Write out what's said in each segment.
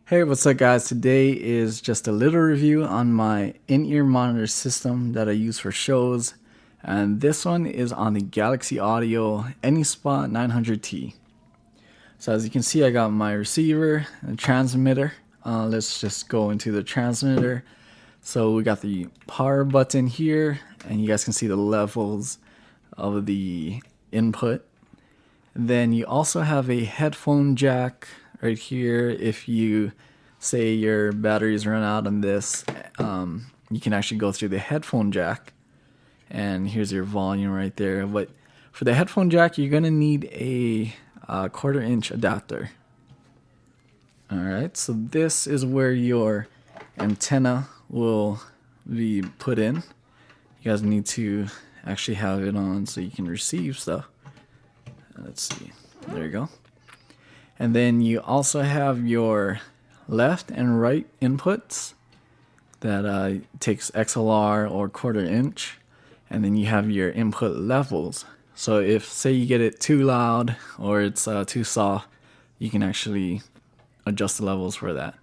Hey, what's up guys? Today is just a little review on my in-ear monitor system that I use for shows, and this one is on the Galaxy Audio AnySpot 900T. So as you can see, I got my receiver and transmitter. Let's just go into the transmitter. So we got the power button here, and you guys can see the levels of the input. Then you also have a headphone jack right here. If you say your batteries run out on this, you can actually go through the headphone jack, and here's your volume right there. But for the headphone jack, you're gonna need a 1/4-inch adapter. Alright, so this is where your antenna will be put in. You guys need to actually have it on so you can receive stuff. Let's see, there you go. And then you also have your left and right inputs that takes XLR or 1/4-inch, and then you have your input levels. So if, say, you get it too loud or it's too soft, you can actually adjust the levels for that.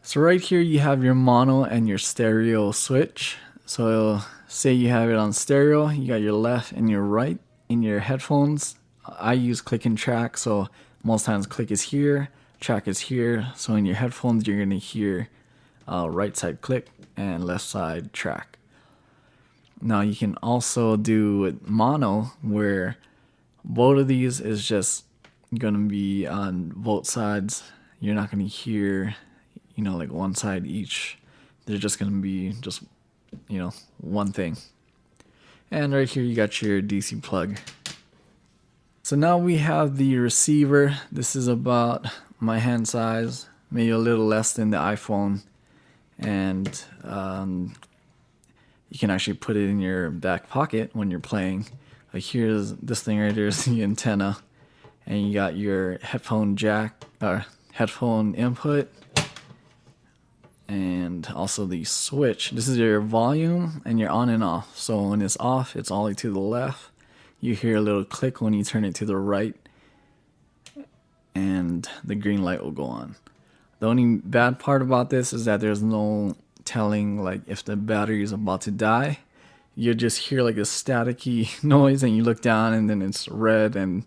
So right here you have your mono and your stereo switch. So say you have it on stereo, you got your left and your right. In your headphones, I use click and track, so most times click is here, track is here. So in your headphones, you're gonna hear right side click and left side track. Now you can also do mono, where both of these is just gonna be on both sides. You're not gonna hear, like one side each. They're just gonna be just, one thing. And right here you got your DC plug. So now we have the receiver. This is about my hand size, maybe a little less than the iPhone. And you can actually put it in your back pocket when you're playing. Like here's this thing right here is the antenna. And you got your headphone jack, or headphone input. And also the switch. This is your volume and your on and off. So when it's off, it's all the way to the left. You hear a little click when you turn it to the right, and the green light will go on. The only bad part about this is that there's no telling like if the battery is about to die. You just hear like a staticky noise, and you look down and then it's red, and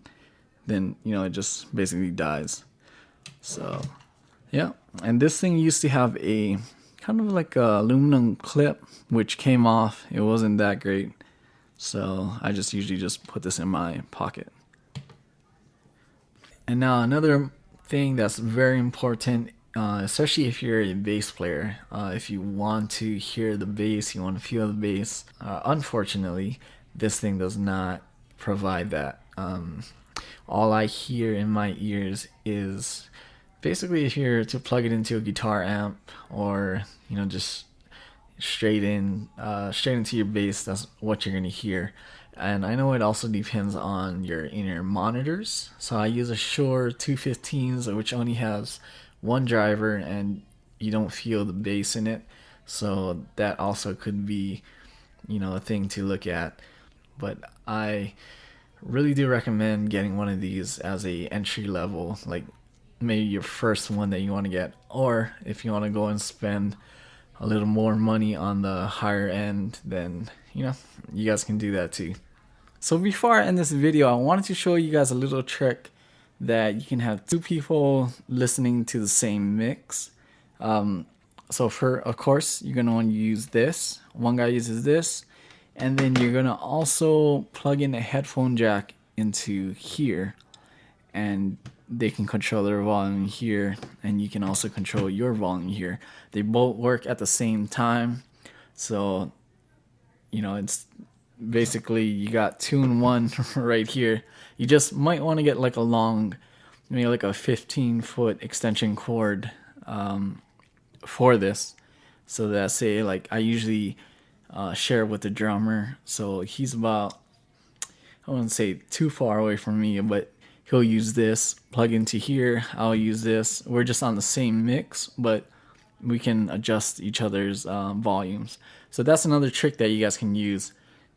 then it just basically dies. So yeah, and this thing used to have a kind of like a aluminum clip which came off. It wasn't that great, so I just usually just put this in my pocket. And now another thing that's very important, especially if you're a bass player, if you want to hear the bass, you want to feel the bass. Unfortunately, this thing does not provide that. All I hear in my ears is basically if you're to plug it into a guitar amp, or just straight into your bass, that's what you're gonna hear. And I know it also depends on your inner monitors. So I use a Shure 215s, which only has one driver, and you don't feel the bass in it. So that also could be a thing to look at. But I really do recommend getting one of these as a entry level, like maybe your first one that you want to get, or if you want to go and spend a little more money on the higher end, then you guys can do that too. So before I end this video, I wanted to show you guys a little trick that you can have two people listening to the same mix. So of course you're gonna want to use this. One guy uses this, and then you're gonna also plug in a headphone jack into here, and they can control their volume here, and you can also control your volume here. They both work at the same time, so it's basically you got 2-in-1 right here. You just might want to get like a long, maybe like a 15-foot extension cord for this, so that, say, like I usually share with the drummer, so he's about, I wouldn't say too far away from me, but he'll use this, plug into here, I'll use this. We're just on the same mix, but we can adjust each other's volumes. So that's another trick that you guys can use.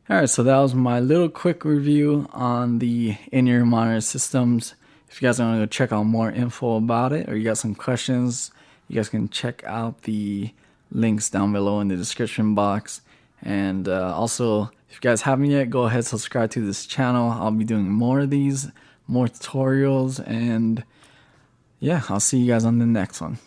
Alright, so that was my little quick review on the in-ear monitor systems. If you guys want to go check out more info about it, or you got some questions, you guys can check out the links down below in the description box. And also, if you guys haven't yet, go ahead and subscribe to this channel. I'll be doing more of these, more tutorials, and yeah, I'll see you guys on the next one.